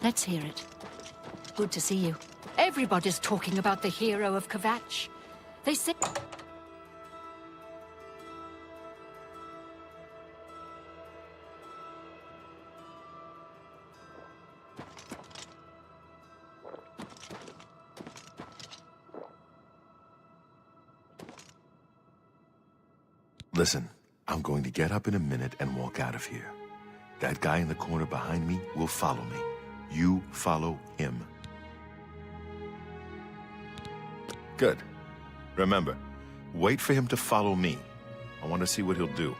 Let's hear it. Good to see you. Everybody's talking about the hero of Kvatch. They say... Listen, I'm going to get up in a minute and walk out of here. That guy in the corner behind me will follow me. You follow him. Good. Remember, wait for him to follow me. I want to see what he'll do.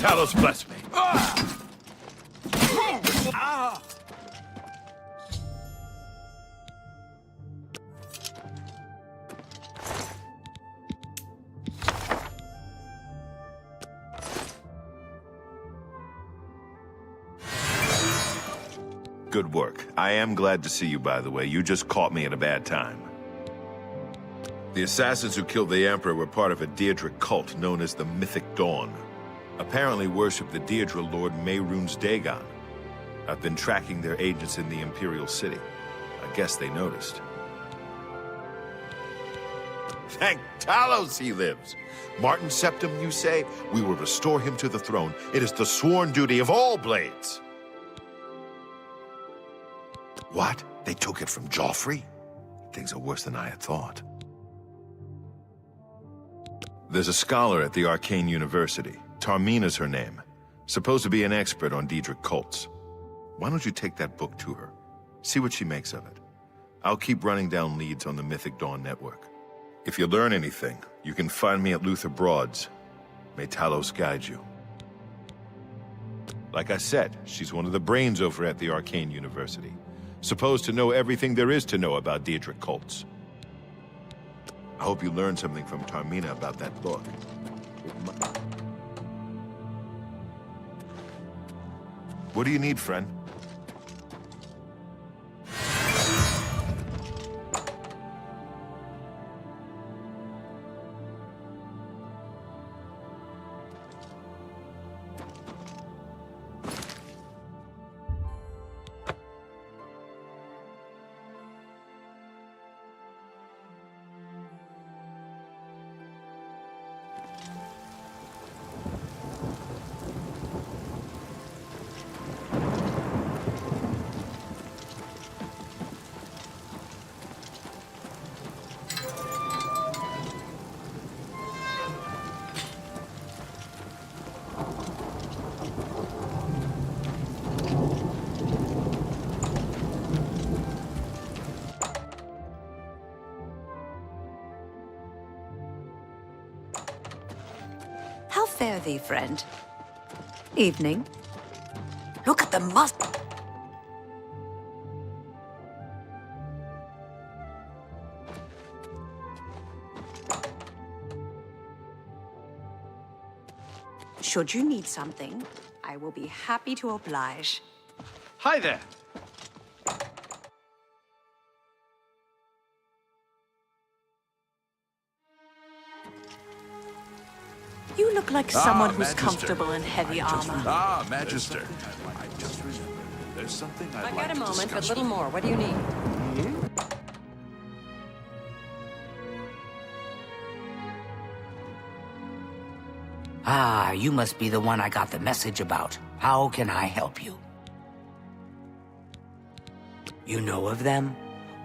Talos bless me. Good work. I am glad to see you, by the way. You just caught me at a bad time. The assassins who killed the Emperor were part of a Daedra cult known as the Mythic Dawn. Apparently worship the Daedra Lord Mehrunes Dagon. I've been tracking their agents in the Imperial City. I guess they noticed. Thank Talos he lives. Martin Septim, you say? We will restore him to the throne. It is the sworn duty of all Blades. What? They took it from Joffrey? Things are worse than I had thought. There's a scholar at the Arcane University. Tarmina's her name. Supposed to be an expert on Daedric cults. Why don't you take that book to her? See what she makes of it. I'll keep running down leads on the Mythic Dawn network. If you learn anything, you can find me at Luther Broad's. May Talos guide you. Like I said, she's one of the brains over at the Arcane University. Supposed to know everything there is to know about Daedric cults. I hope you learned something from Tarmina about that book. What do you need, friend? How fare thee, friend? Evening. Look at the must. Should you need something, I will be happy to oblige. Hi there. You look like someone who's Magister. comfortable in heavy armor. Ah, Magister. I just remembered. There's something I'd I've like got a to moment, but discuss little with more. What do you need? Ah, you must be the one I got the message about. How can I help you? You know of them?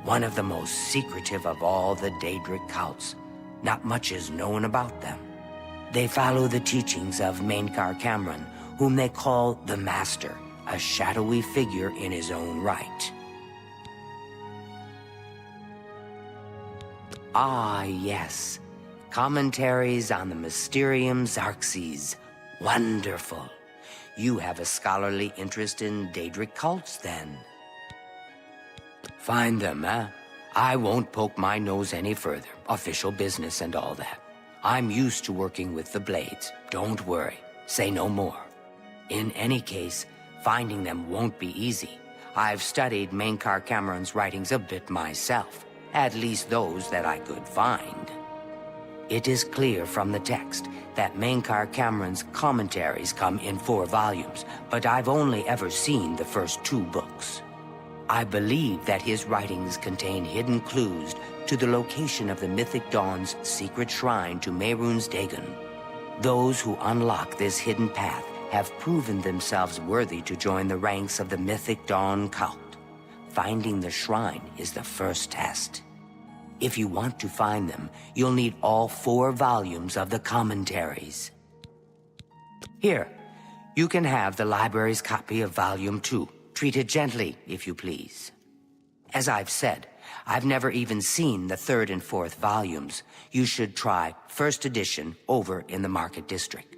One of the most secretive of all the Daedric cults. Not much is known about them. They follow the teachings of Mainkar Cameron, whom they call the Master, a shadowy figure in his own right. Ah, yes. Commentaries on the Mysterium Xarxes. Wonderful. You have a scholarly interest in Daedric cults, then. Find them, eh? I won't poke my nose any further. Official business and all that. I'm used to working with the blades. Don't worry. Say no more. In any case, finding them won't be easy. I've studied Mainkar Cameron's writings a bit myself. At least those that I could find. It is clear from the text that Mainkar Cameron's commentaries come in 4 volumes, but I've only ever seen the first 2 books. I believe that his writings contain hidden clues to the location of the Mythic Dawn's secret shrine to Mehrunes Dagon. Those who unlock this hidden path have proven themselves worthy to join the ranks of the Mythic Dawn cult. Finding the shrine is the first test. If you want to find them, you'll need all 4 volumes of the commentaries. Here, you can have the library's copy of Volume 2. Treat it gently, if you please. As I've said, I've never even seen the 3rd and 4th volumes. You should try first edition over in the Market District.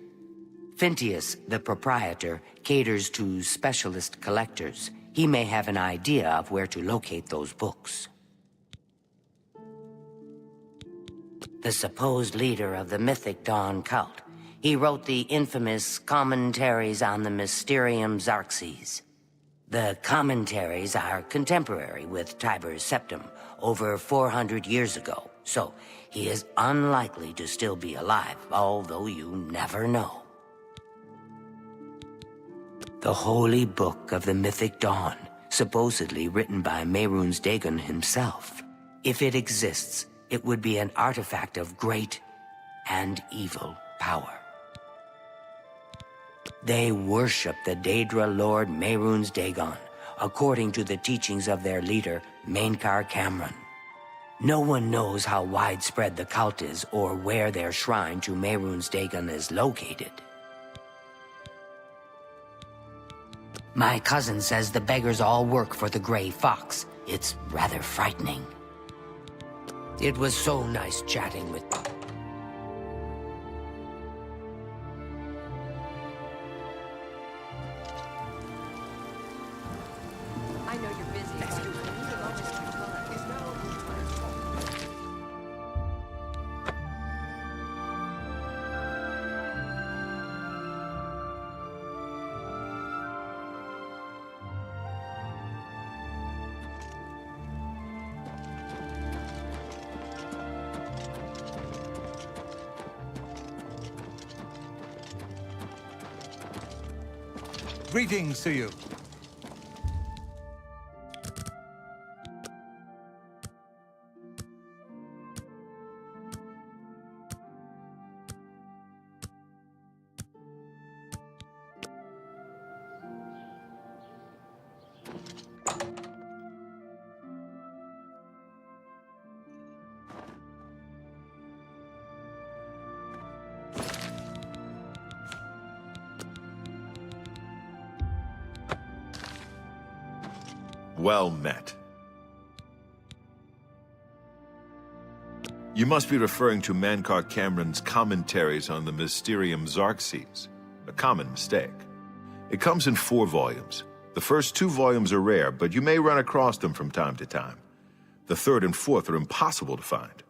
Phintius, the proprietor, caters to specialist collectors. He may have an idea of where to locate those books. The supposed leader of the Mythic Dawn cult. He wrote the infamous Commentaries on the Mysterium Xarxes. The commentaries are contemporary with Tiber's Septim, over 400 years ago, so he is unlikely to still be alive, although you never know. The Holy Book of the Mythic Dawn, supposedly written by Mehrunes Dagon himself. If it exists, it would be an artifact of great and evil power. They worship the Daedra Lord Mehrunes Dagon, according to the teachings of their leader, Mainkar Cameron. No one knows how widespread the cult is or where their shrine to Mehrunes Dagon is located. My cousin says the beggars all work for the Grey Fox. It's rather frightening. It was so nice chatting with you. I know you're busy. Greetings to you. Well met. You must be referring to Mainkar Cameron's commentaries on the Mysterium Xarxes, a common mistake. It comes in 4 volumes. The first 2 volumes are rare, but you may run across them from time to time. The 3rd and 4th are impossible to find.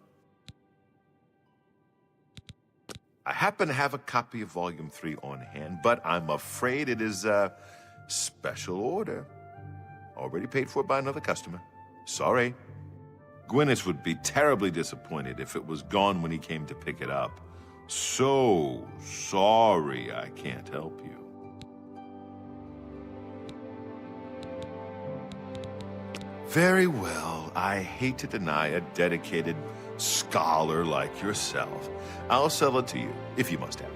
I happen to have a copy of Volume 3 on hand, but I'm afraid it is a special order. Already paid for by another customer. Sorry. Gwyneth would be terribly disappointed if it was gone when he came to pick it up. So sorry I can't help you. Very well. I hate to deny a dedicated scholar like yourself. I'll sell it to you, if you must have it.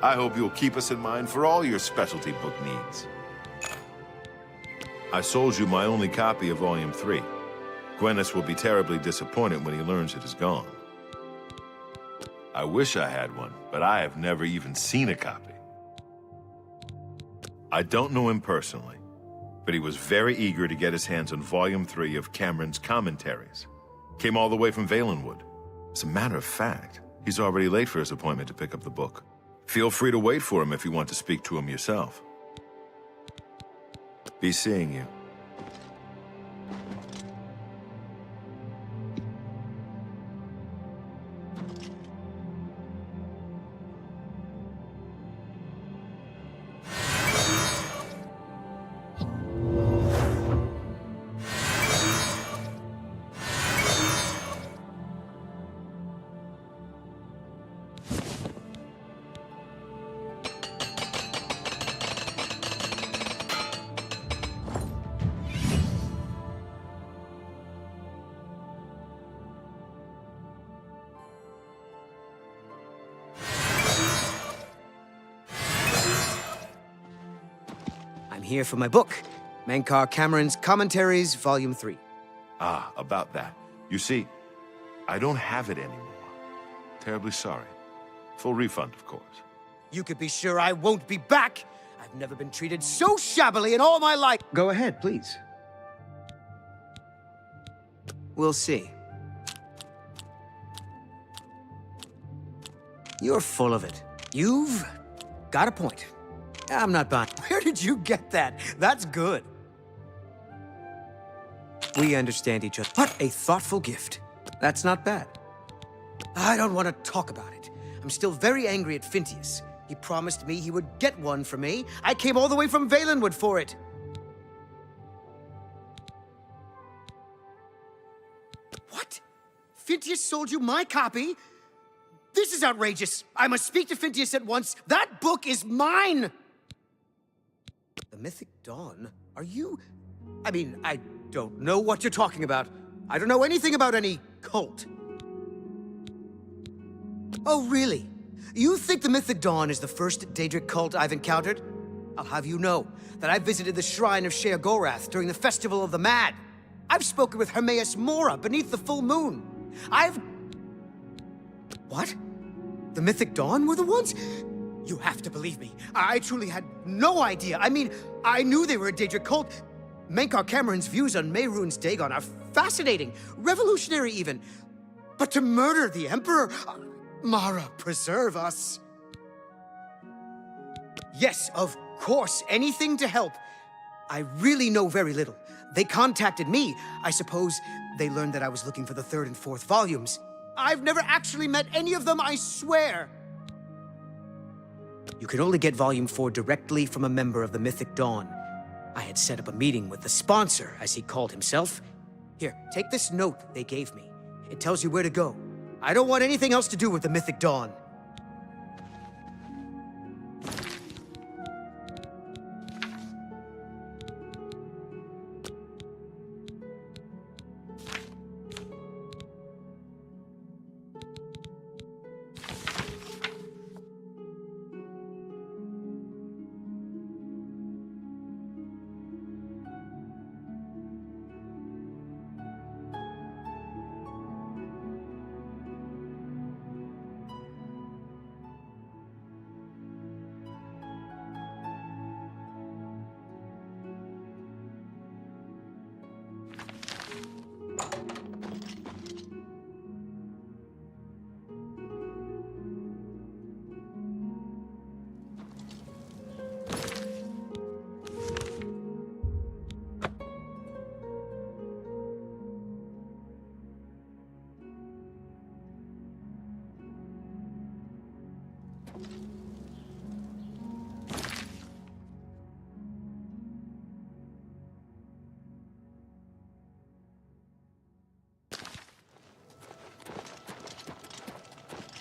I hope you'll keep us in mind for all your specialty book needs. I sold you my only copy of Volume 3. Gwyneth will be terribly disappointed when he learns it is gone. I wish I had one, but I have never even seen a copy. I don't know him personally, but he was very eager to get his hands on Volume 3 of Cameron's commentaries. Came all the way from Valenwood. As a matter of fact, he's already late for his appointment to pick up the book. Feel free to wait for him if you want to speak to him yourself. Be seeing you. I'm here for my book, Mankar Cameron's Commentaries, Volume 3. Ah, about that. You see, I don't have it anymore. Terribly sorry. Full refund, of course. You could be sure I won't be back. I've never been treated so shabbily in all my life. Go ahead, please. We'll see. You're full of it. You've got a point. I'm not buying. Where did you get that? That's good. We understand each other. What a thoughtful gift. That's not bad. I don't want to talk about it. I'm still very angry at Phintius. He promised me he would get one for me. I came all the way from Valenwood for it. What? Phintius sold you my copy? This is outrageous. I must speak to Phintius at once. That book is mine! The Mythic Dawn? Are you... I mean, I don't know what you're talking about. I don't know anything about any cult. Oh, really? You think the Mythic Dawn is the first Daedric cult I've encountered? I'll have you know that I visited the shrine of Sheogorath during the Festival of the Mad. I've spoken with Hermaeus Mora beneath the full moon. What? The Mythic Dawn were the ones? You have to believe me. I truly had no idea. I mean, I knew they were a Daedric cult. Mankar Cameron's views on Mehrunes Dagon are fascinating, revolutionary even. But to murder the Emperor... Mara, preserve us. Yes, of course, anything to help. I really know very little. They contacted me. I suppose they learned that I was looking for the 3rd and 4th volumes. I've never actually met any of them, I swear. You can only get Volume 4 directly from a member of the Mythic Dawn. I had set up a meeting with the sponsor, as he called himself. Here, take this note they gave me. It tells you where to go. I don't want anything else to do with the Mythic Dawn.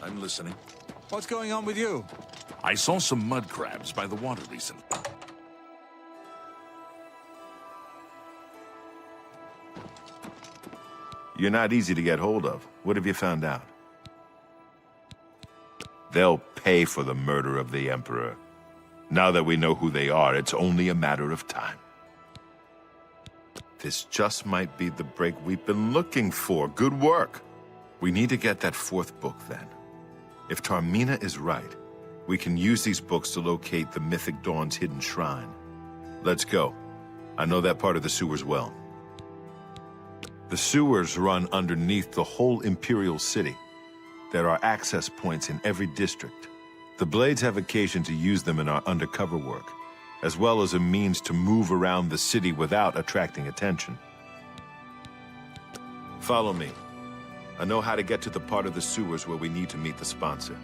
I'm listening. What's going on with you? I saw some mud crabs by the water recently. You're not easy to get hold of. What have you found out? They'll pay for the murder of the Emperor. Now that we know who they are, it's only a matter of time. This just might be the break we've been looking for. Good work. We need to get that 4th book, then. If Tarmina is right, we can use these books to locate the Mythic Dawn's hidden shrine. Let's go. I know that part of the sewers well. The sewers run underneath the whole Imperial City. There are access points in every district. The Blades have occasion to use them in our undercover work, as well as a means to move around the city without attracting attention. Follow me. I know how to get to the part of the sewers where we need to meet the sponsor.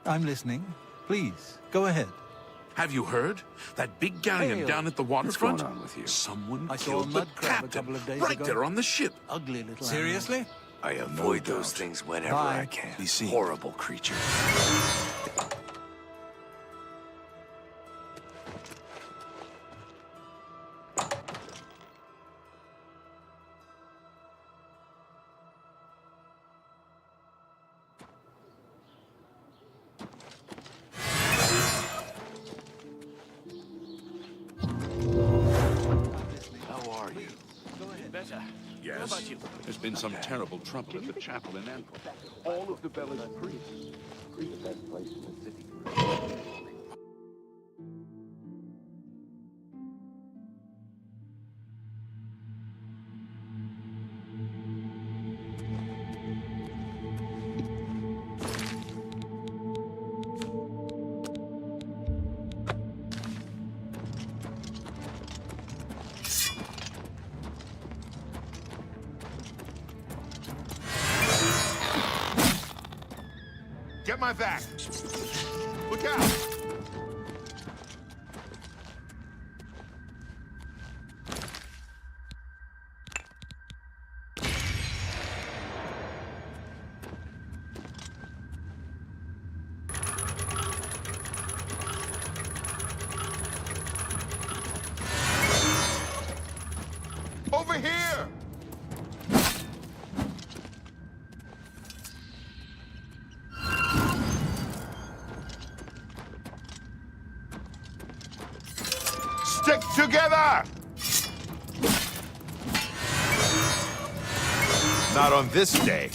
I'm listening. Please, go ahead. Have you heard? That big galleon Hail. down at the waterfront? What's going on with you? Someone I saw a killed the mud crab a captain couple of days right ago. there on the ship. Ugly little Seriously? I avoid those things whenever Bye. I can. Be seen. Horrible creatures. How are you? Better. Yes. There's been some terrible trouble at the chapel in Ambient. All of the village priests. The best place in the city. Get my back! Look out! Over here! Stick together! Not on this day.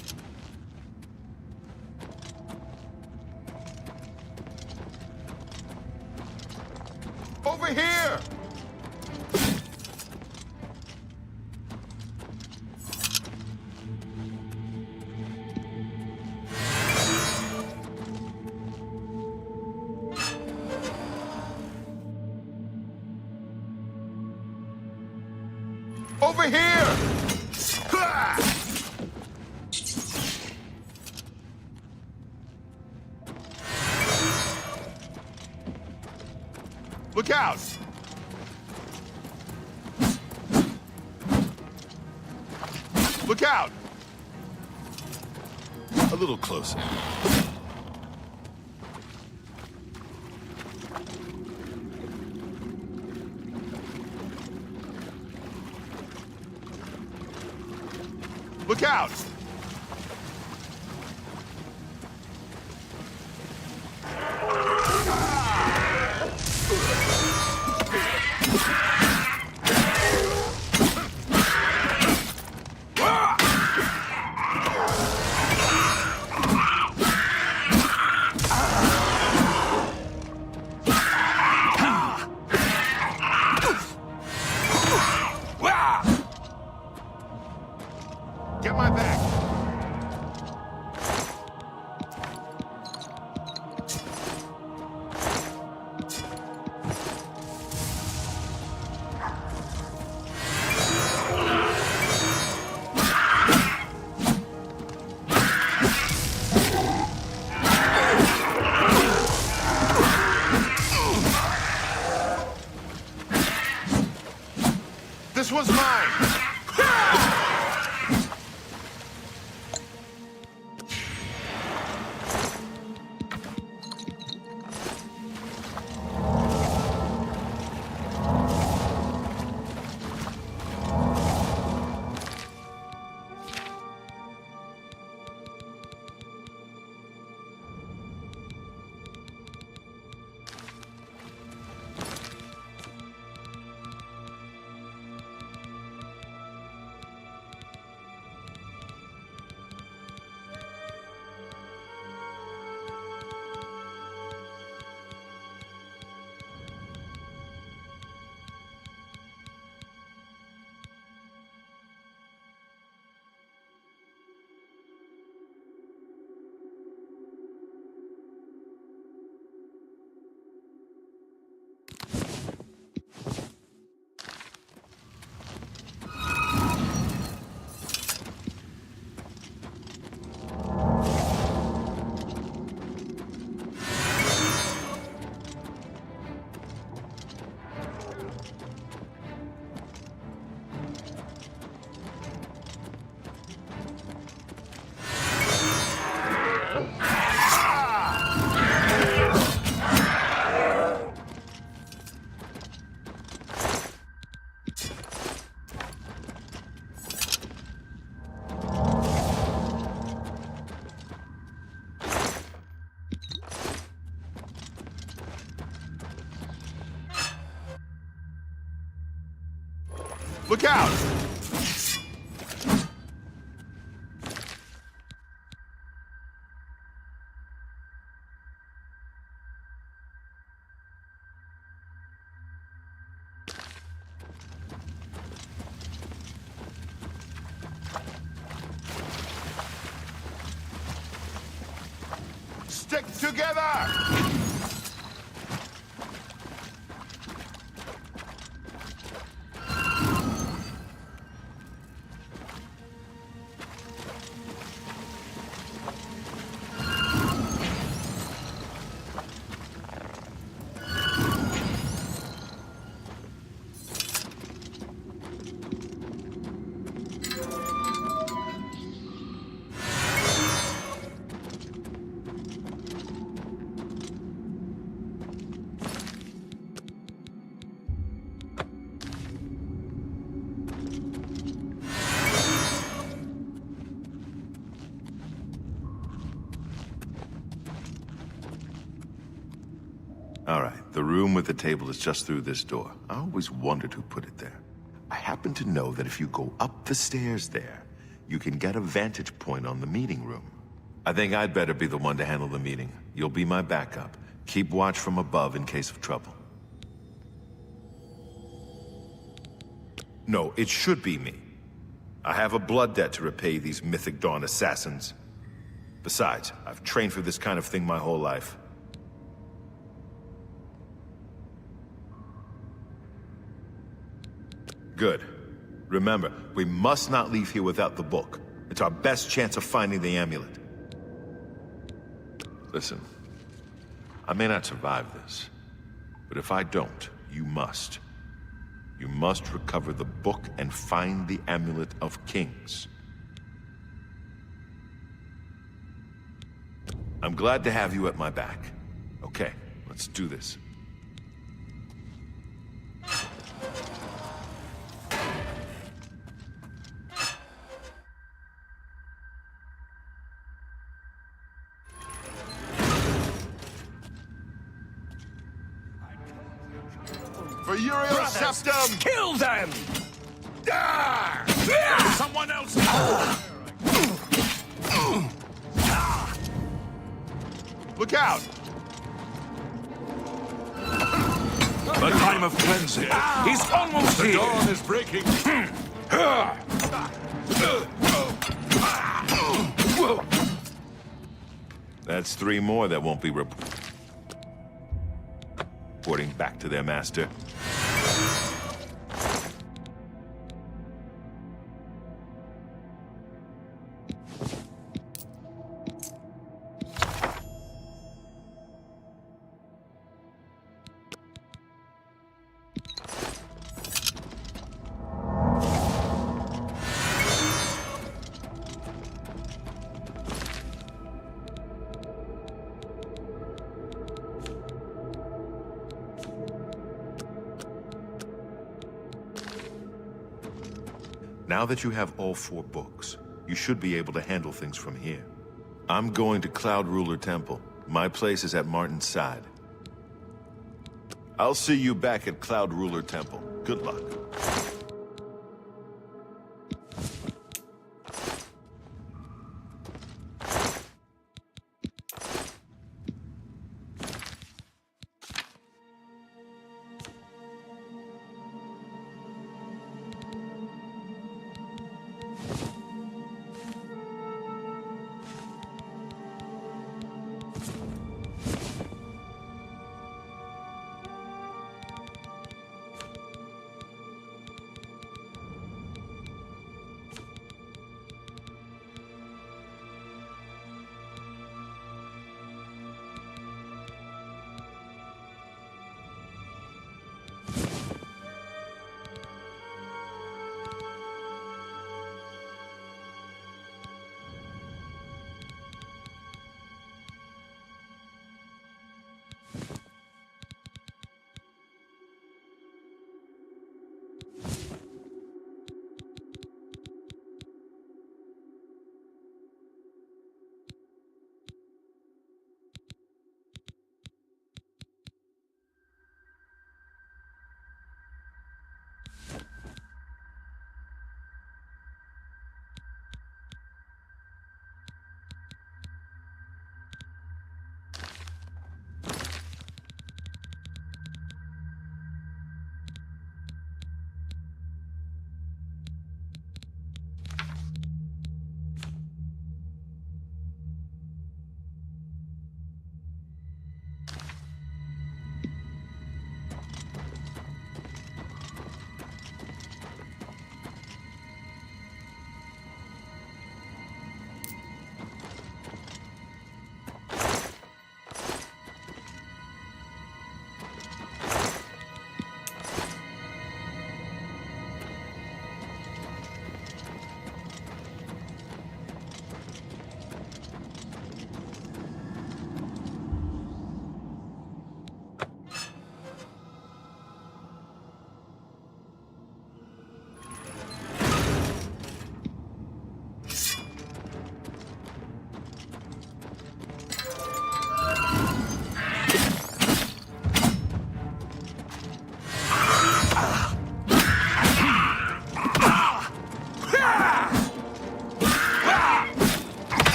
Over here! Over here! Ha! Look out! Look out! A little closer. Look out! Get my back! This was mine! Look out! Stick together! All right, the room with the table is just through this door. I always wondered who put it there. I happen to know that if you go up the stairs there, you can get a vantage point on the meeting room. I think I'd better be the one to handle the meeting. You'll be my backup. Keep watch from above in case of trouble. No, it should be me. I have a blood debt to repay these Mythic Dawn assassins. Besides, I've trained for this kind of thing my whole life. Good. Remember, we must not leave here without the book. It's our best chance of finding the amulet. Listen, I may not survive this, but if I don't, you must. You must recover the book and find the Amulet of Kings. I'm glad to have you at my back. Okay, let's do this. For Uriel Septum! Kill them! Someone else! Look out! The time of cleansing is almost here. The dawn is breaking. That's 3 more that won't be reporting back to their master. Now that you have all 4 books, you should be able to handle things from here. I'm going to Cloud Ruler Temple. My place is at Martin's side. I'll see you back at Cloud Ruler Temple. Good luck.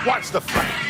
Watch the fight!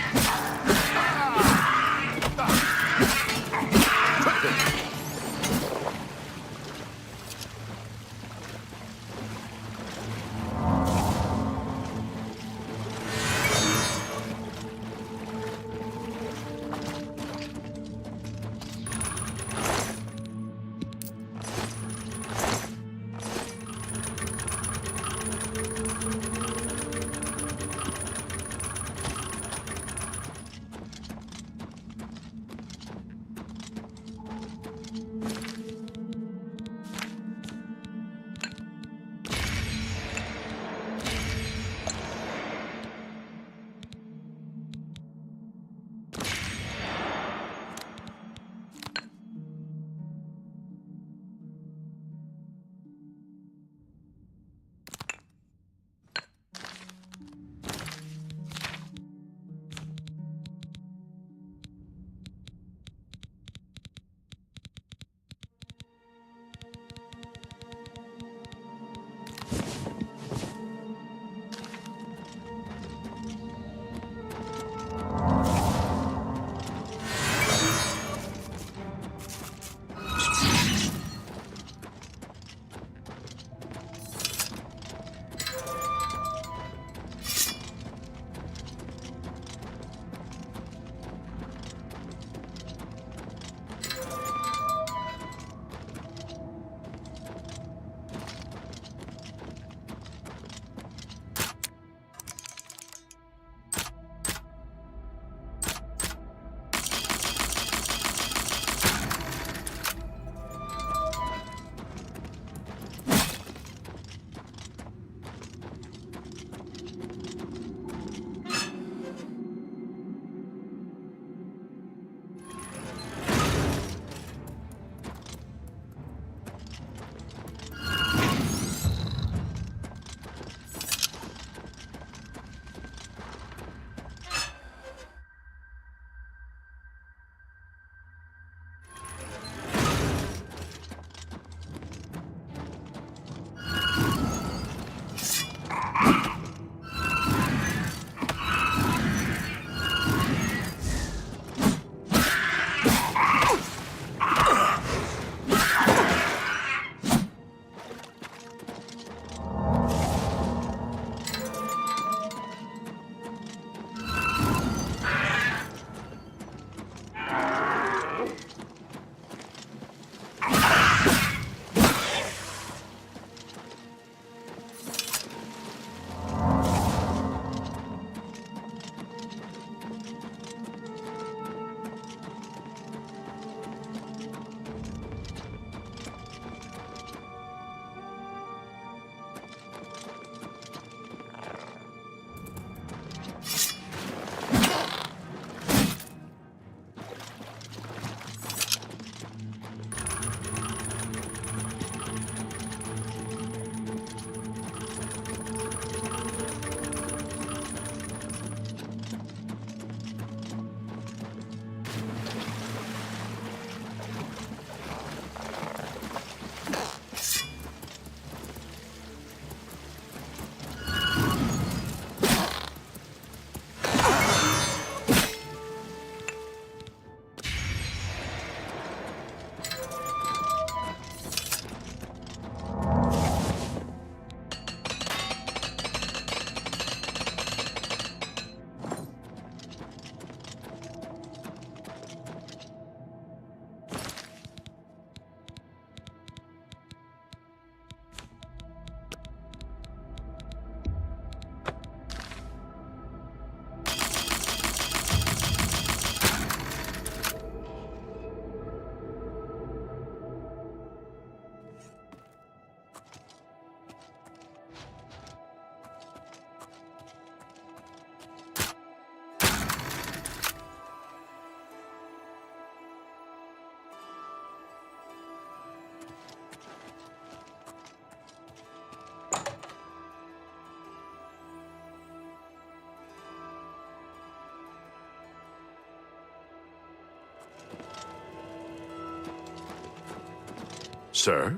Sir?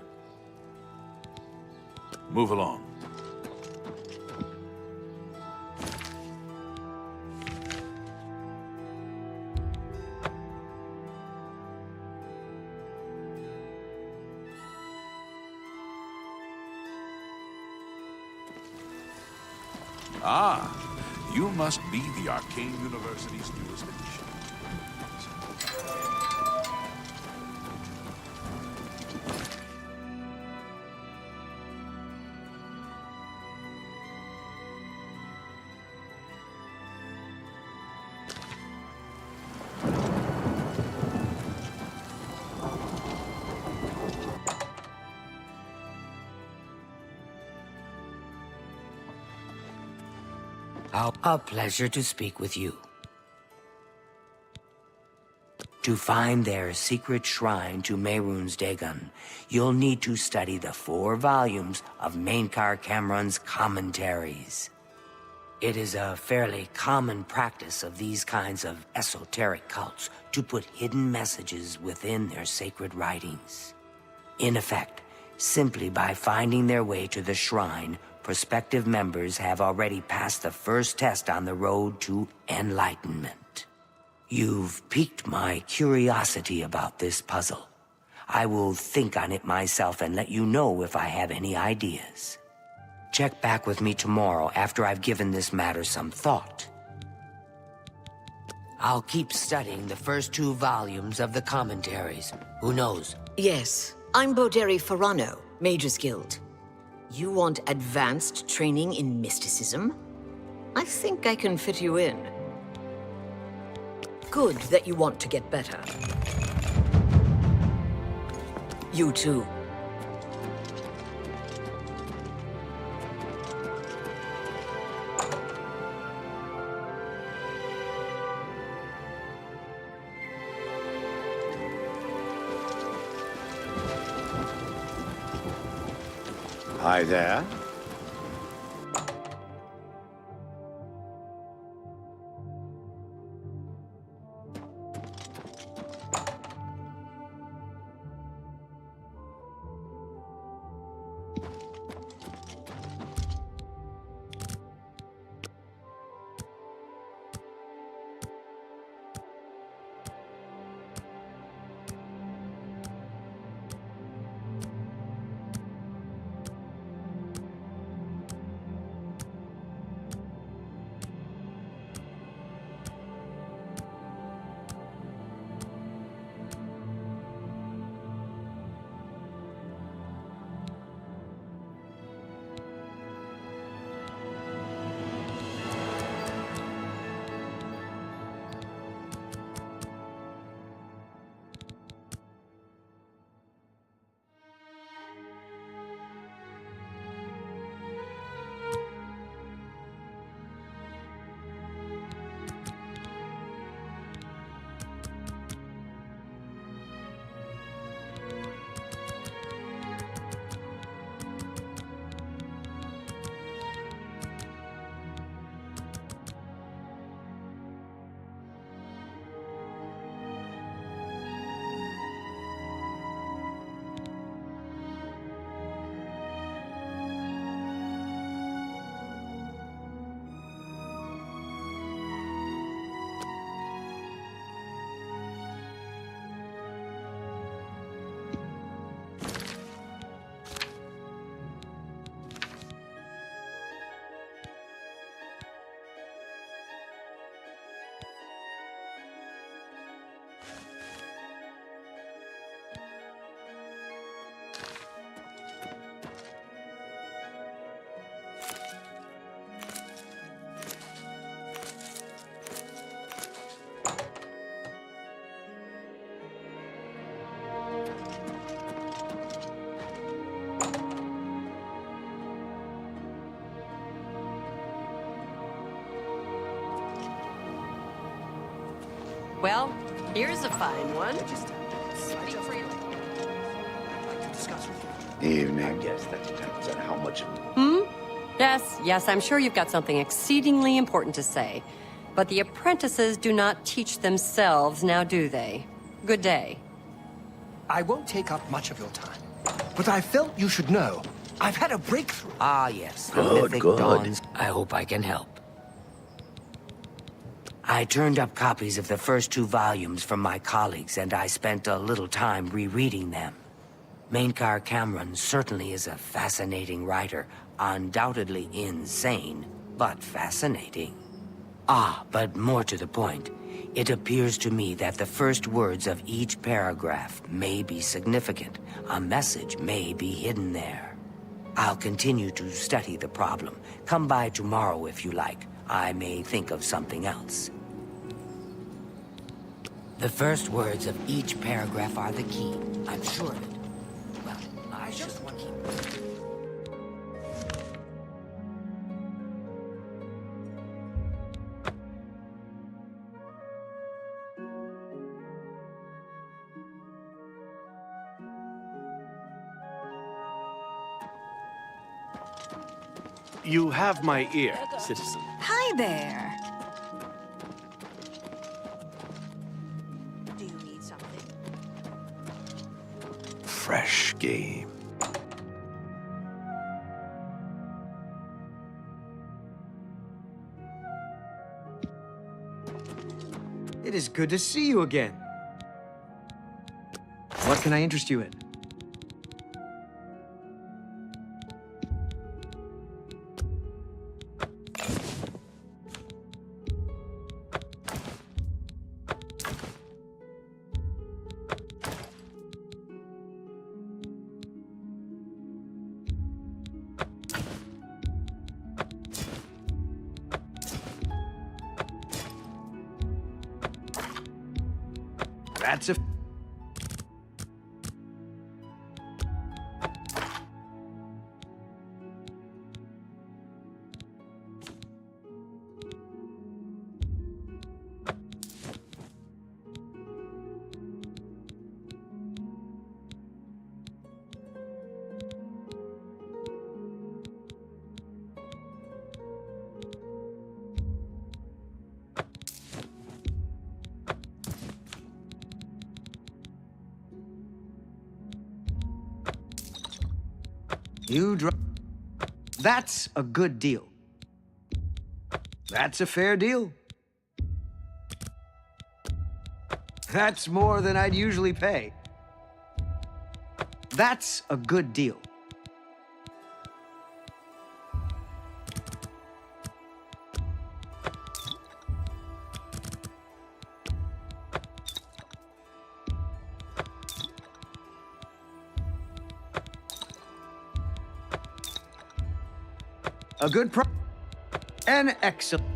Move along. Ah, you must be the Arcane University's newest addition. A pleasure to speak with you. To find their secret shrine to Mehrunes Dagon, you'll need to study the 4 volumes of Mainkar Cameron's commentaries. It is a fairly common practice of these kinds of esoteric cults to put hidden messages within their sacred writings. In effect, simply by finding their way to the shrine, prospective members have already passed the first test on the road to enlightenment. You've piqued my curiosity about this puzzle. I will think on it myself and let you know if I have any ideas. Check back with me tomorrow after I've given this matter some thought. I'll keep studying the first 2 volumes of the commentaries. Who knows? Yes, I'm Boderi Ferrano, Mages Guild. You want advanced training in mysticism? I think I can fit you in. Good that you want to get better. You too. Hi there. Well, here's a fine one. Evening. I guess that depends on how much. Yes, I'm sure you've got something exceedingly important to say. But the apprentices do not teach themselves, now do they? Good day. I won't take up much of your time, but I felt you should know. I've had a breakthrough. Ah, yes, the mythic dawns. I hope I can help. I turned up copies of the first 2 volumes from my colleagues, and I spent a little time rereading them. Mainkar Cameron certainly is a fascinating writer, undoubtedly insane, but fascinating. Ah, but more to the point, it appears to me that the first words of each paragraph may be significant. A message may be hidden there. I'll continue to study the problem. Come by tomorrow if you like. I may think of something else. The first words of each paragraph are the key. I'm sure of it. Well, I just want to keep... You have my ear, citizen. Hi there. Do you need something? Fresh game. It is good to see you again. What can I interest you in? That's a... That's a good deal. That's a fair deal. That's more than I'd usually pay. That's a good deal. A good price. An excellent.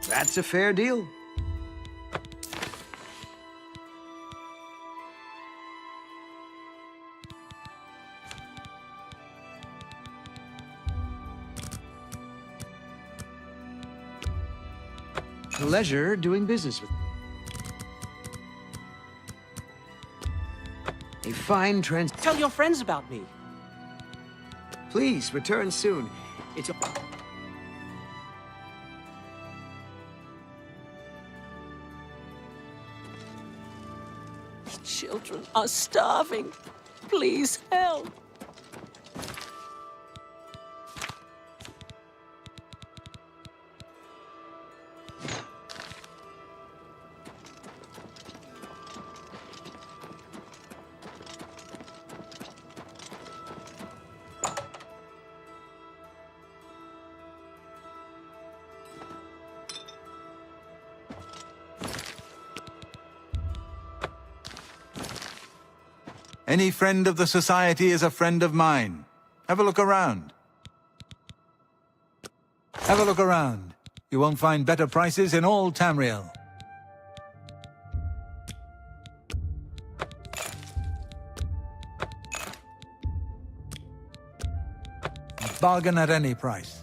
That's a fair deal. Pleasure doing business with a fine trans. Tell your friends about me. Please return soon. It's a... Children are starving. Please help. Any friend of the Society is a friend of mine. Have a look around. Have a look around. You won't find better prices in all Tamriel. Bargain at any price.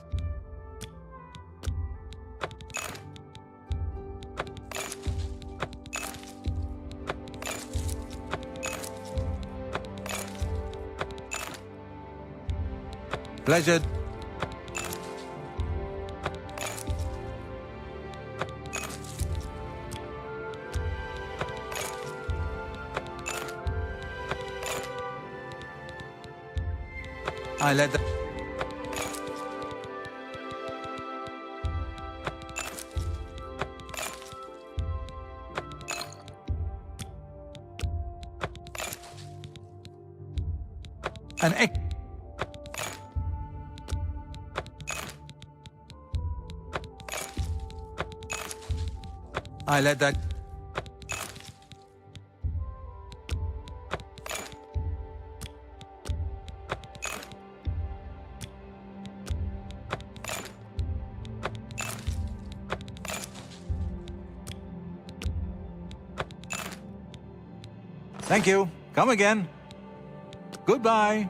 Pleasure. I led the... An ex... I led that... Thank you. Come again. Goodbye.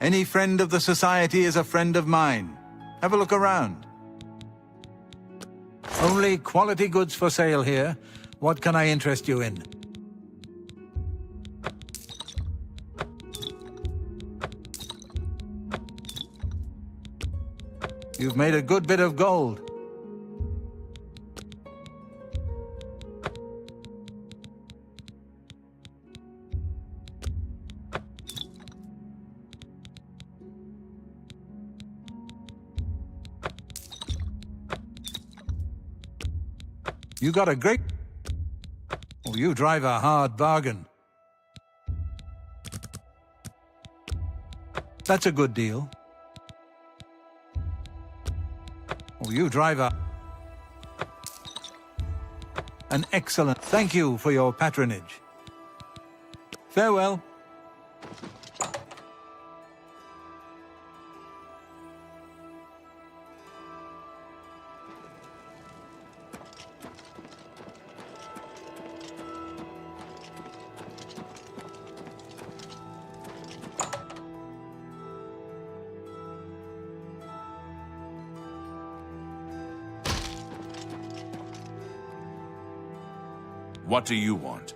Any friend of the Society is a friend of mine. Have a look around. Only quality goods for sale here. What can I interest you in? You've made a good bit of gold. You got a great... Oh, you drive a hard bargain. That's a good deal. Oh, you drive a... An excellent... Thank you for your patronage. Farewell. What do you want?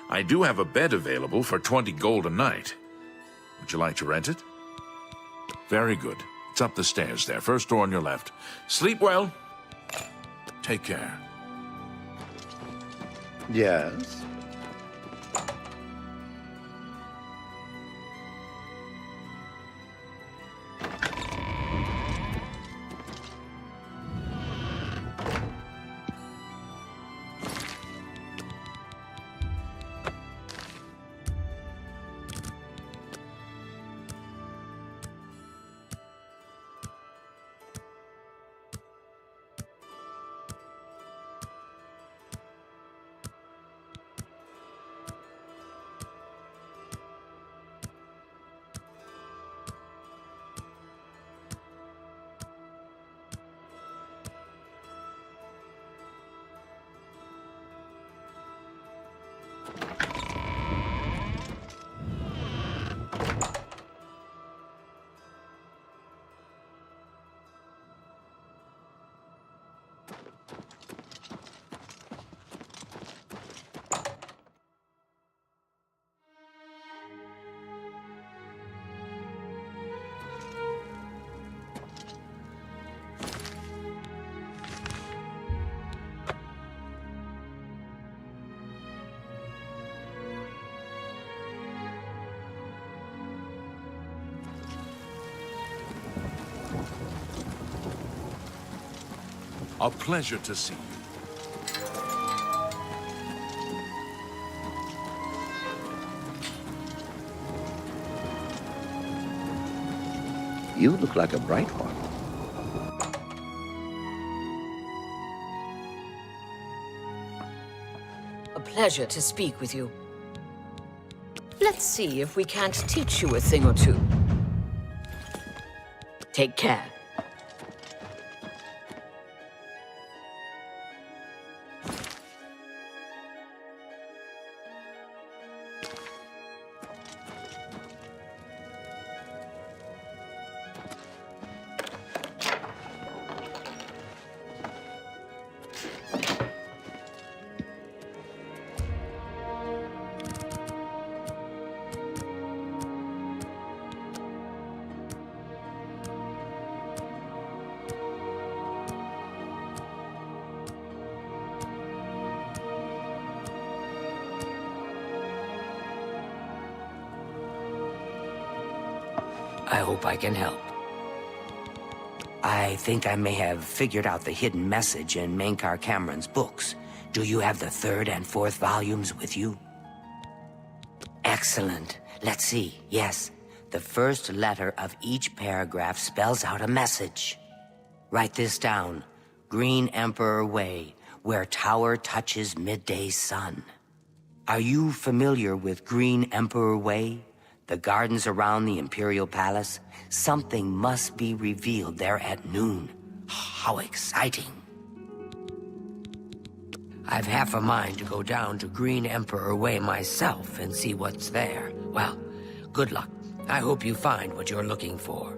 I do have a bed available for 20 gold a night. Would you like to rent it? Very good. It's up the stairs there. First door on your left. Sleep well. Take care. Yes? A pleasure to see you. You look like a bright one. A pleasure to speak with you. Let's see if we can't teach you a thing or two. Take care. I hope I can help. I think I may have figured out the hidden message in Mankar Cameron's books. Do you have the third and fourth volumes with you? Excellent. Let's see. Yes. The first letter of each paragraph spells out a message. Write this down. Green Emperor Way, where tower touches midday sun. Are you familiar with Green Emperor Way? The gardens around the Imperial Palace? Something must be revealed there at noon. How exciting. I've half a mind to go down to Green Emperor Way myself and see what's there. Well, good luck. I hope you find what you're looking for.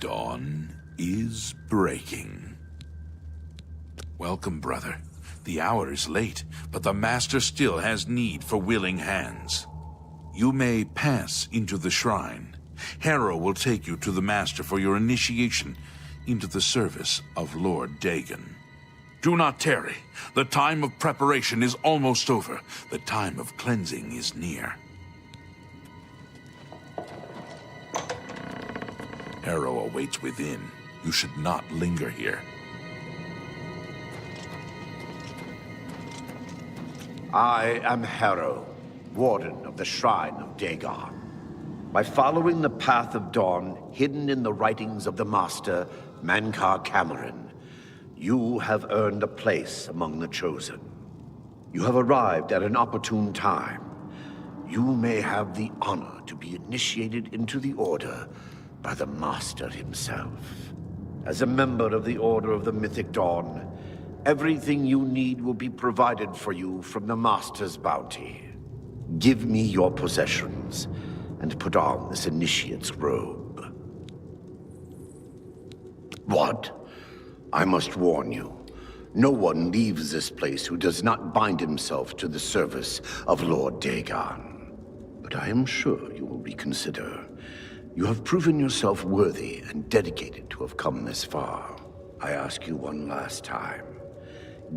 Dawn is breaking. Welcome, brother. The hour is late, but the Master still has need for willing hands. You may pass into the shrine. Harrow will take you to the Master for your initiation into the service of Lord Dagon. Do not tarry. The time of preparation is almost over. The time of cleansing is near. Harrow awaits within. You should not linger here. I am Harrow, Warden of the Shrine of Dagon. By following the path of dawn hidden in the writings of the Master, Mankar Cameron, you have earned a place among the Chosen. You have arrived at an opportune time. You may have the honor to be initiated into the Order by the Master himself. As a member of the Order of the Mythic Dawn, everything you need will be provided for you from the Master's bounty. Give me your possessions, and put on this initiate's robe. What? I must warn you. No one leaves this place who does not bind himself to the service of Lord Dagon. But I am sure you will reconsider. You have proven yourself worthy and dedicated to have come this far. I ask you one last time.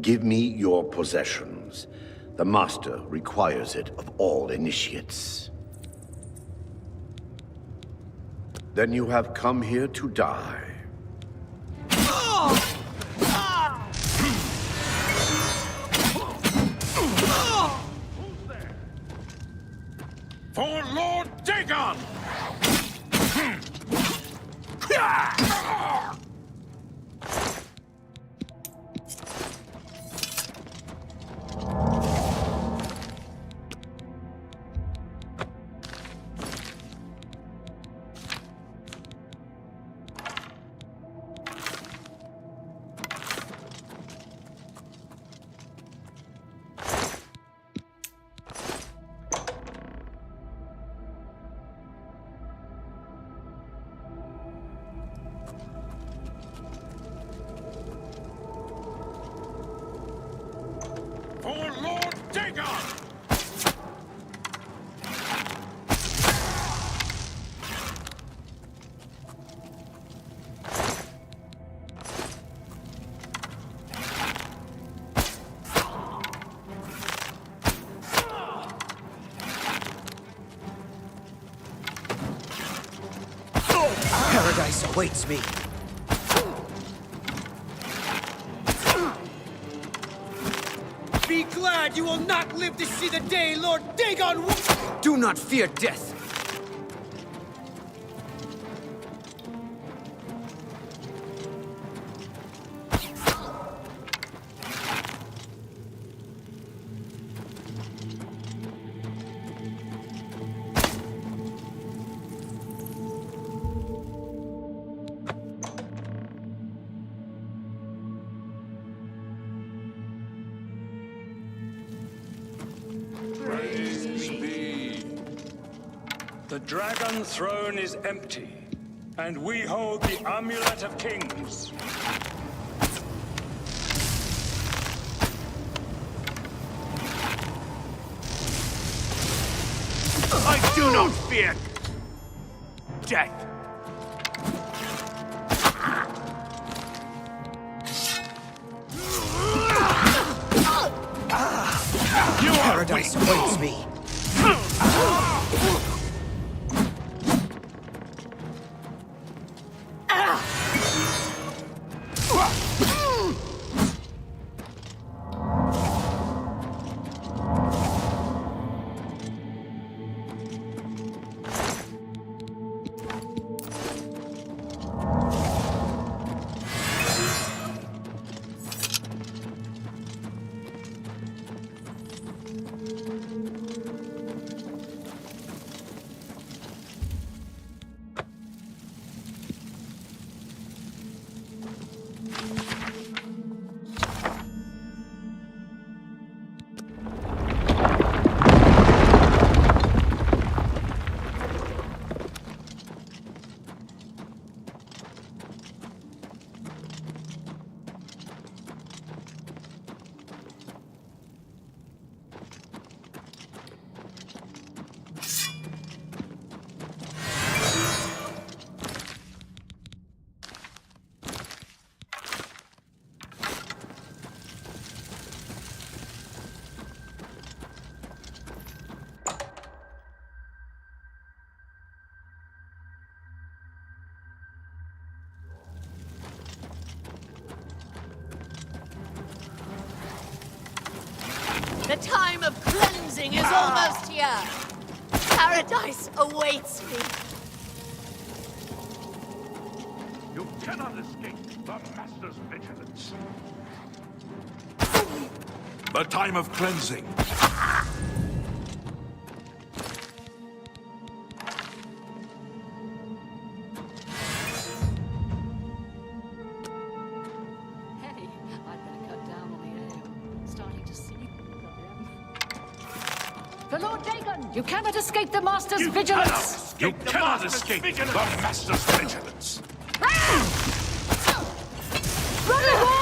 Give me your possessions. The Master requires it of all initiates. Then you have come here to die. For Lord Dagon! For Lord Dagon! Paradise awaits me. Be glad you will not live to see the day Lord Dagon will... Do not fear death. The Dragon Throne is empty, and we hold the Amulet of Kings. I do not fear death. Paradise awaits me. The time of cleansing is almost here. Paradise awaits me. You cannot escape the Master's vigilance. The time of cleansing. Hey, I'd better cut down on the ale. Starting to see. The Lord Dagon! You cannot escape the Master's vigilance! You cannot escape the Master's vigilance. Run away!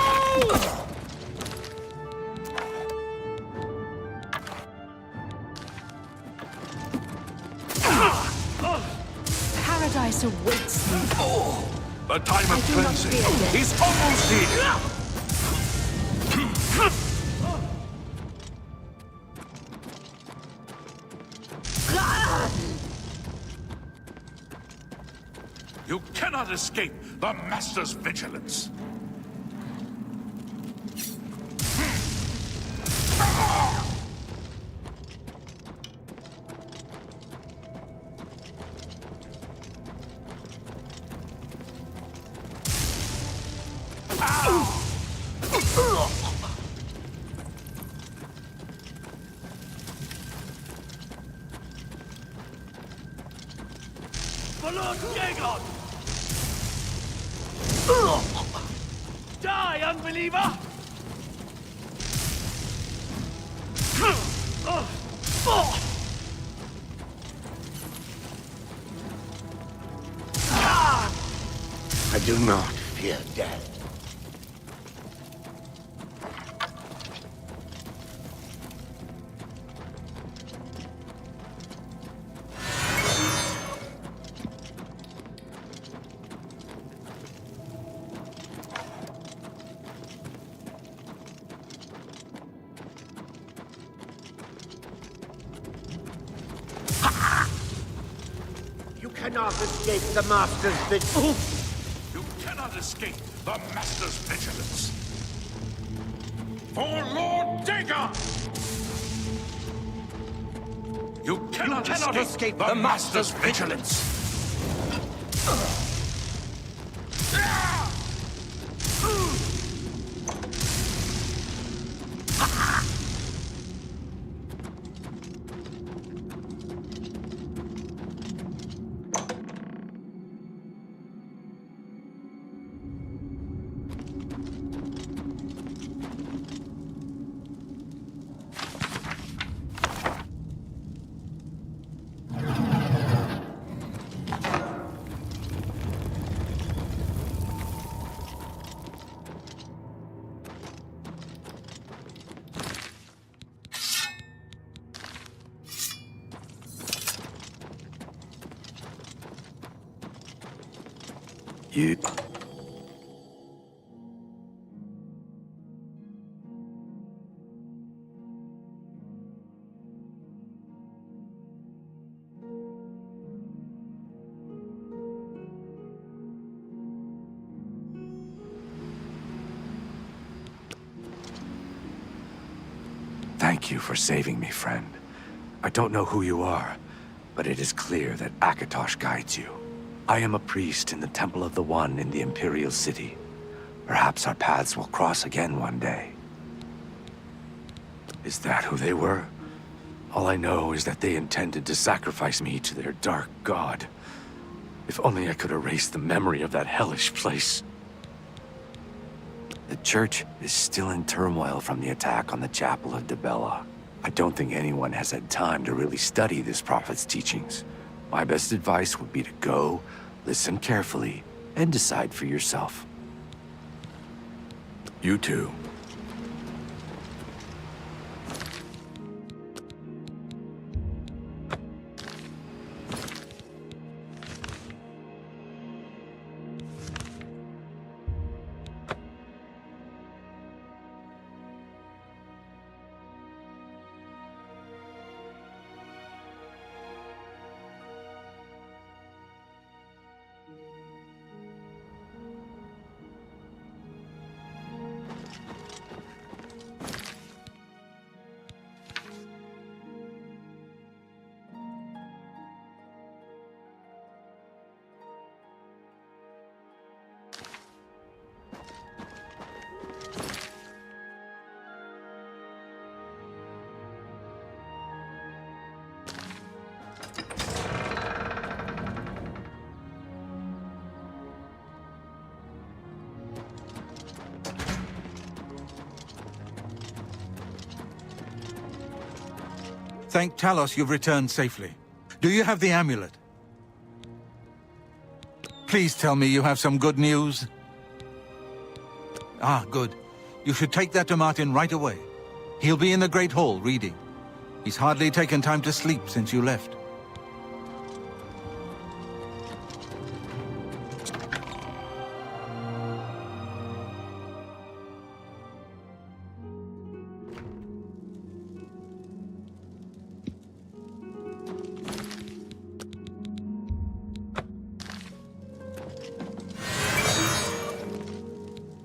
Paradise awaits me. The time of cleansing is almost here. You cannot escape the Master's vigilance. The Lord Dagon! Die, unbeliever! I do not fear death. You cannot escape the Master's vigilance. You cannot escape the Master's vigilance. For Lord Dagon! You cannot escape the Master's vigilance. You... Thank you for saving me, friend. I don't know who you are, but it is clear that Akatosh guides you. I am a priest in the Temple of the One in the Imperial City. Perhaps our paths will cross again one day. Is that who they were? All I know is that they intended to sacrifice me to their dark god. If only I could erase the memory of that hellish place. The church is still in turmoil from the attack on the Chapel of Dibella. I don't think anyone has had time to really study this prophet's teachings. My best advice would be to go, listen carefully, and decide for yourself. You too. Thank Talos you've returned safely. Do you have the amulet? Please tell me you have some good news. Ah, good. You should take that to Martin right away. He'll be in the Great Hall reading. He's hardly taken time to sleep since you left.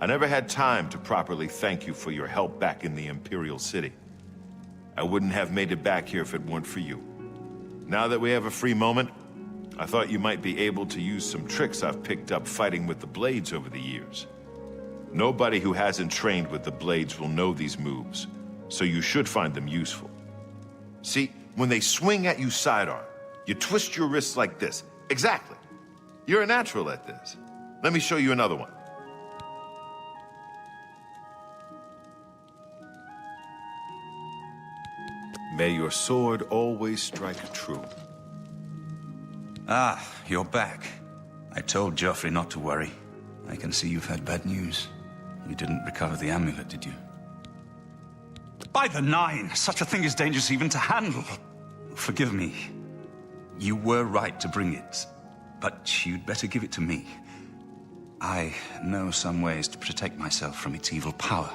I never had time to properly thank you for your help back in the Imperial City. I wouldn't have made it back here if it weren't for you. Now that we have a free moment, I thought you might be able to use some tricks I've picked up fighting with the Blades over the years. Nobody who hasn't trained with the Blades will know these moves, so you should find them useful. See, when they swing at you sidearm, you twist your wrists like this. Exactly. You're a natural at this. Let me show you another one. May your sword always strike true. Ah, you're back. I told Joffrey not to worry. I can see you've had bad news. You didn't recover the amulet, did you? By the Nine! Such a thing is dangerous even to handle. Forgive me. You were right to bring it, but you'd better give it to me. I know some ways to protect myself from its evil power.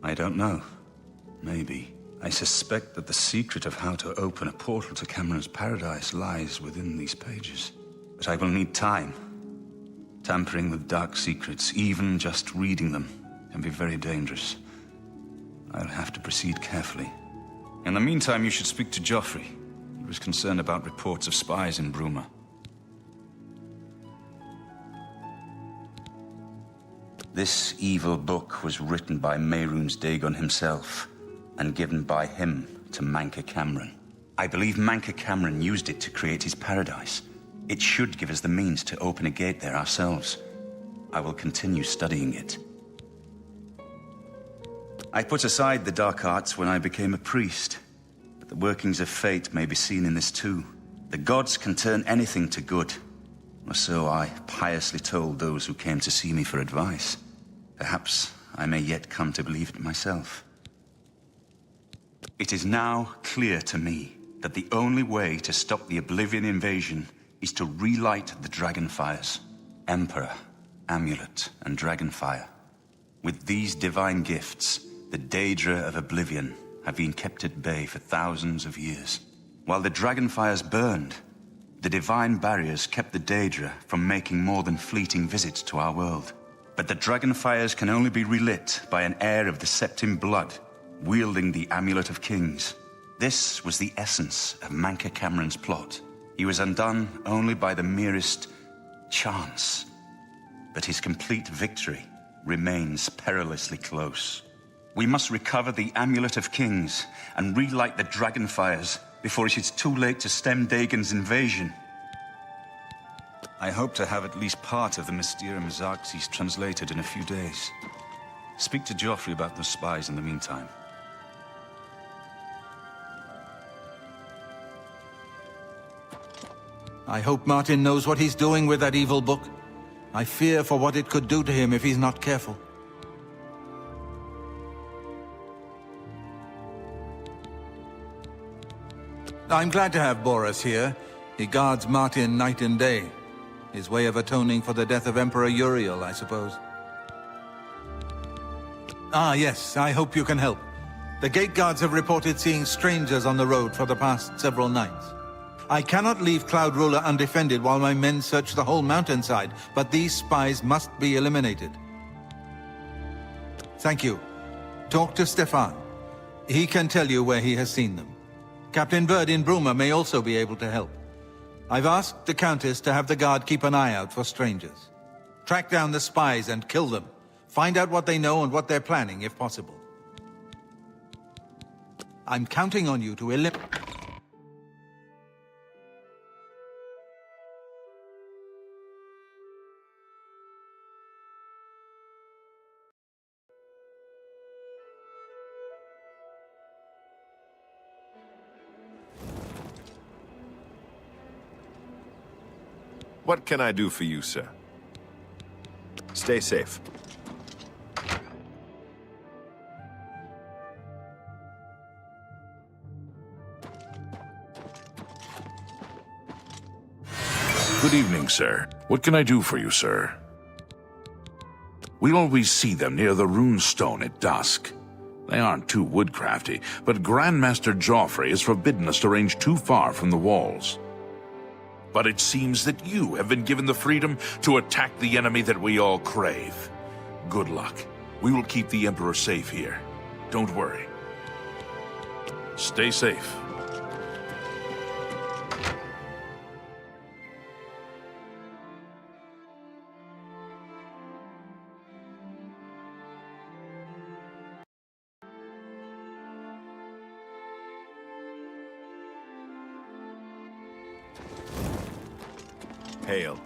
I don't know. Maybe. I suspect that the secret of how to open a portal to Cameron's paradise lies within these pages. But I will need time. Tampering with dark secrets, even just reading them, can be very dangerous. I'll have to proceed carefully. In the meantime, you should speak to Joffrey. He was concerned about reports of spies in Bruma. This evil book was written by Mehrunes Dagon himself, and given by him to Manca Cameron. I believe Manca Cameron used it to create his paradise. It should give us the means to open a gate there ourselves. I will continue studying it. I put aside the dark arts when I became a priest, but the workings of fate may be seen in this too. The gods can turn anything to good, or so I piously told those who came to see me for advice. Perhaps I may yet come to believe it myself. It is now clear to me that the only way to stop the Oblivion invasion is to relight the Dragonfires. Emperor, Amulet, and Dragonfire. With these divine gifts, the Daedra of Oblivion have been kept at bay for thousands of years. While the Dragonfires burned, the divine barriers kept the Daedra from making more than fleeting visits to our world. But the Dragonfires can only be relit by an heir of the Septim blood, wielding the Amulet of Kings. This was the essence of Manca Cameron's plot. He was undone only by the merest chance. But his complete victory remains perilously close. We must recover the Amulet of Kings and relight the Dragonfires before it is too late to stem Dagon's invasion. I hope to have at least part of the Mysterium Xarxes translated in a few days. Speak to Joffrey about the spies in the meantime. I hope Martin knows what he's doing with that evil book. I fear for what it could do to him if he's not careful. I'm glad to have Boris here. He guards Martin night and day. His way of atoning for the death of Emperor Uriel, I suppose. Ah, yes, I hope you can help. The gate guards have reported seeing strangers on the road for the past several nights. I cannot leave Cloud Ruler undefended while my men search the whole mountainside, but these spies must be eliminated. Thank you. Talk to Stefan. He can tell you where he has seen them. Captain Bird in Bruma may also be able to help. I've asked the Countess to have the guard keep an eye out for strangers. Track down the spies and kill them. Find out what they know and what they're planning, if possible. I'm counting on you to eliminate... What can I do for you, sir? Stay safe. Good evening, sir. What can I do for you, sir? We always see them near the rune stone at dusk. They aren't too woodcrafty, but Grandmaster Joffrey has forbidden us to range too far from the walls. But it seems that you have been given the freedom to attack the enemy that we all crave. Good luck. We will keep the Emperor safe here. Don't worry. Stay safe. Hail.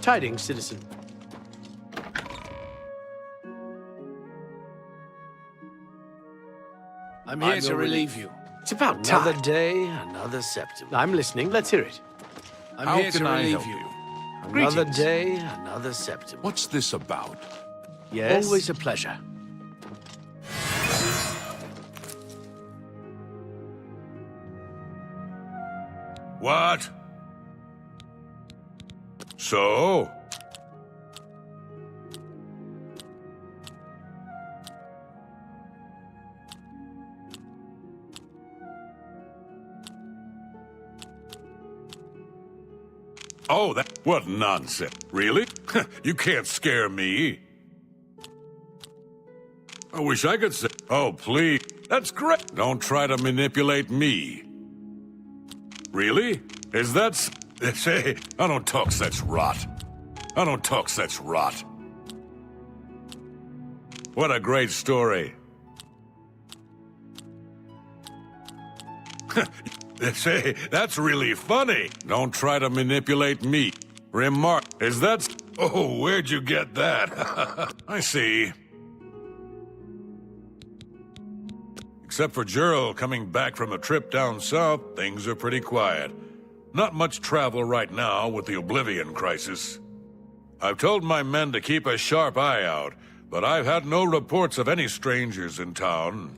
Tidings, citizen. I'm here to relieve you. It's about time. Another day, another September. I'm listening. Let's hear it. I'm here to relieve you. Another day, another September. What's this about? Yes. Always a pleasure. What? So? Oh, what nonsense. Really? You can't scare me. I wish I could say, oh, please. That's great. Don't try to manipulate me. Really? Is that... Say, I don't talk such rot. I don't talk such rot. What a great story. Say, that's really funny. Don't try to manipulate me. Remark, is that... Oh, where'd you get that? I see. Except for Gerald coming back from a trip down south, things are pretty quiet. Not much travel right now with the Oblivion crisis. I've told my men to keep a sharp eye out, but I've had no reports of any strangers in town.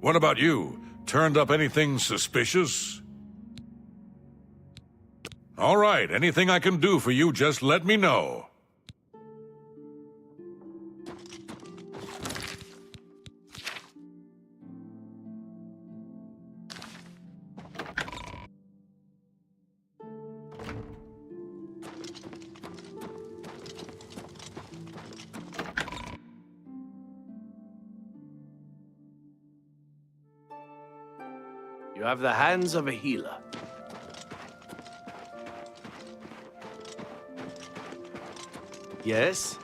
What about you? Turned up anything suspicious? All right, anything I can do for you, just let me know. You have the hands of a healer. Yes?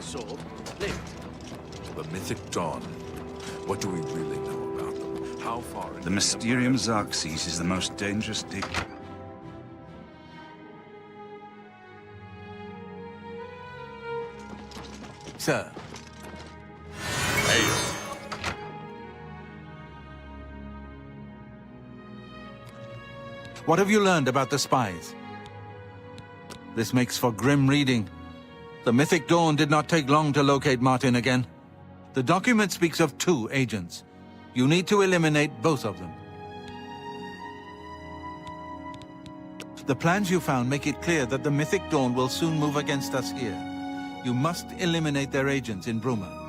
Sword, the Mythic Dawn. What do we really know about them? How far? The Mysterium Xarxes is the most dangerous dig. Sir. Hail. What have you learned about the spies? This makes for grim reading. The Mythic Dawn did not take long to locate Martin again. The document speaks of 2 agents. You need to eliminate both of them. The plans you found make it clear that the Mythic Dawn will soon move against us here. You must eliminate their agents in Bruma.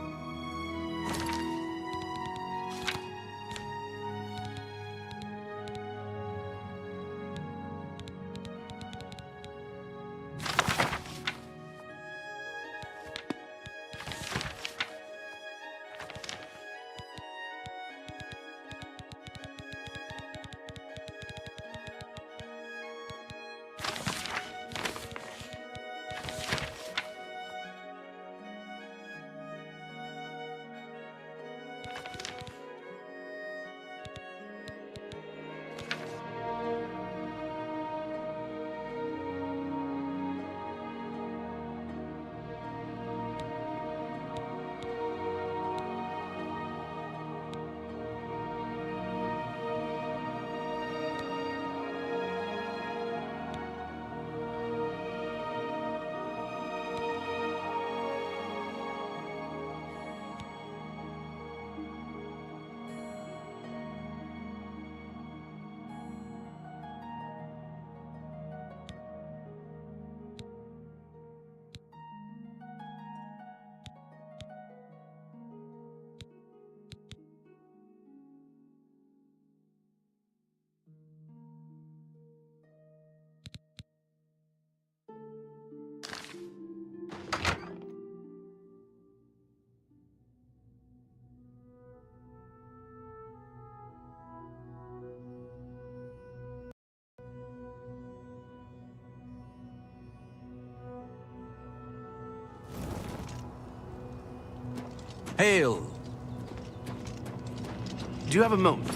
Hail! Do you have a moment?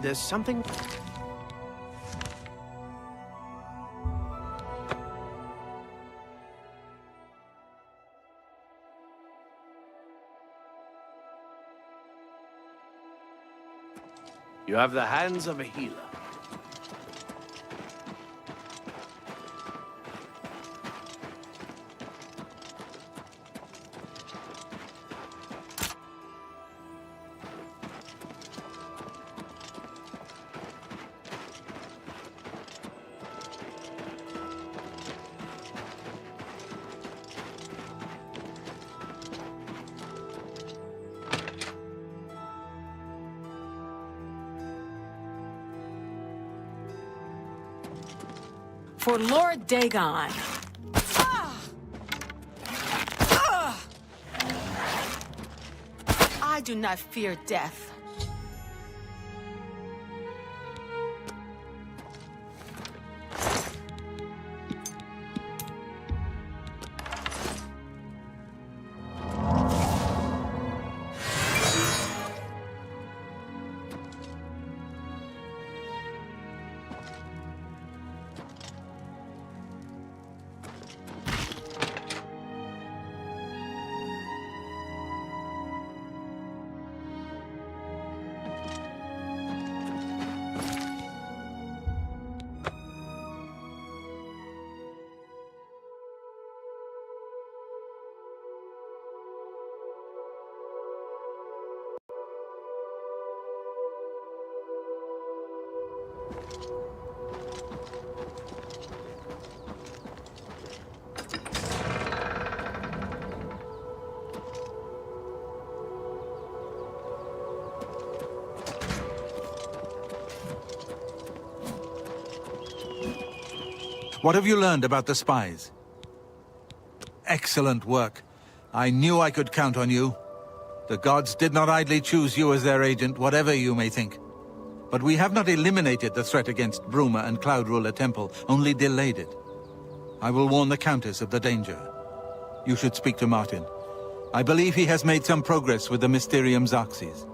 There's something... You have the hands of a healer. For Lord Dagon. I do not fear death. What have you learned about the spies? Excellent work. I knew I could count on you. The gods did not idly choose you as their agent, whatever you may think. But we have not eliminated the threat against Bruma and Cloud Ruler Temple, only delayed it. I will warn the Countess of the danger. You should speak to Martin. I believe he has made some progress with the Mysterium Xarxes.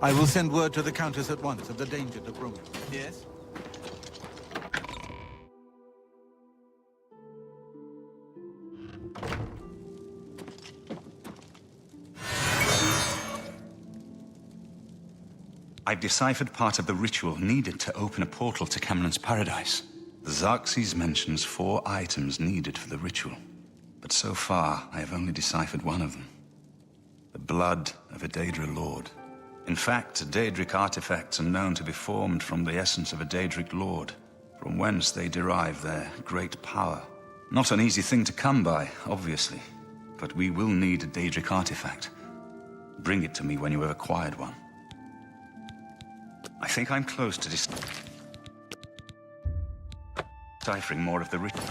I will send word to the Countess at once of the danger to Bruma. Yes? I've deciphered part of the ritual needed to open a portal to Cameron's paradise. The Xarxes mentions 4 items needed for the ritual, but so far I have only deciphered one of them. The blood of a Daedra Lord. In fact, Daedric artifacts are known to be formed from the essence of a Daedric Lord, from whence they derive their great power. Not an easy thing to come by, obviously, but we will need a Daedric artifact. Bring it to me when you have acquired one. I think I'm close to deciphering more of the ritual.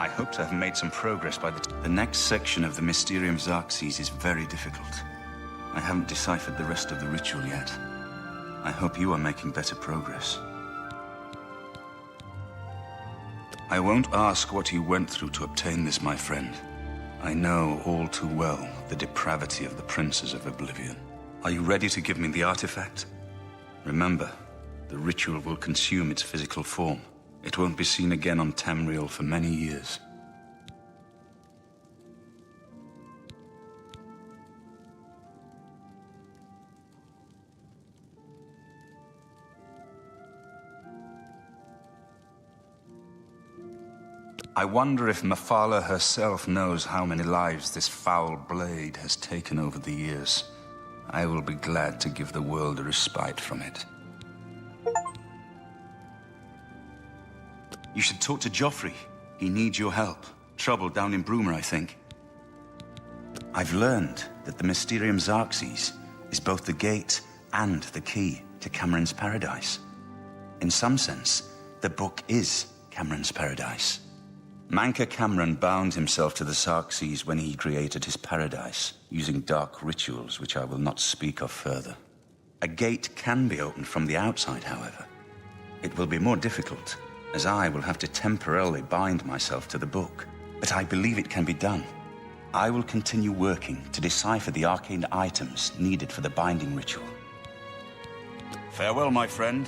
I hope to have made some progress by the next section of the Mysterium Xarxes is very difficult. I haven't deciphered the rest of the ritual yet. I hope you are making better progress. I won't ask what you went through to obtain this, my friend. I know all too well the depravity of the Princes of Oblivion. Are you ready to give me the artifact? Remember, the ritual will consume its physical form. It won't be seen again on Tamriel for many years. I wonder if Mephala herself knows how many lives this foul blade has taken over the years. I will be glad to give the world a respite from it. You should talk to Joffrey. He needs your help. Trouble down in Bruma, I think. I've learned that the Mysterium Xarxes is both the gate and the key to Cameron's paradise. In some sense, the book is Cameron's paradise. Manca Cameron bound himself to the Xarxes when he created his paradise, using dark rituals which I will not speak of further. A gate can be opened from the outside, however. It will be more difficult, as I will have to temporarily bind myself to the book, but I believe it can be done. I will continue working to decipher the arcane items needed for the binding ritual. Farewell, my friend.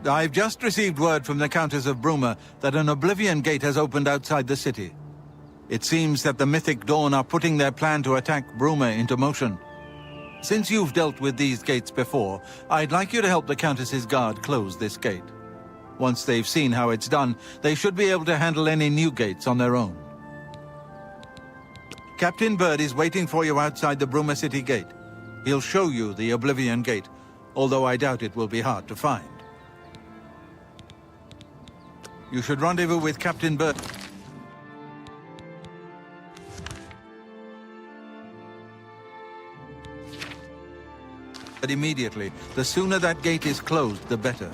I've just received word from the Countess of Bruma that an Oblivion gate has opened outside the city. It seems that the Mythic Dawn are putting their plan to attack Bruma into motion. Since you've dealt with these gates before, I'd like you to help the Countess's guard close this gate. Once they've seen how it's done, they should be able to handle any new gates on their own. Captain Bird is waiting for you outside the Bruma City gate. He'll show you the Oblivion gate, although I doubt it will be hard to find. You should rendezvous with Captain Bird immediately. The sooner that gate is closed, the better.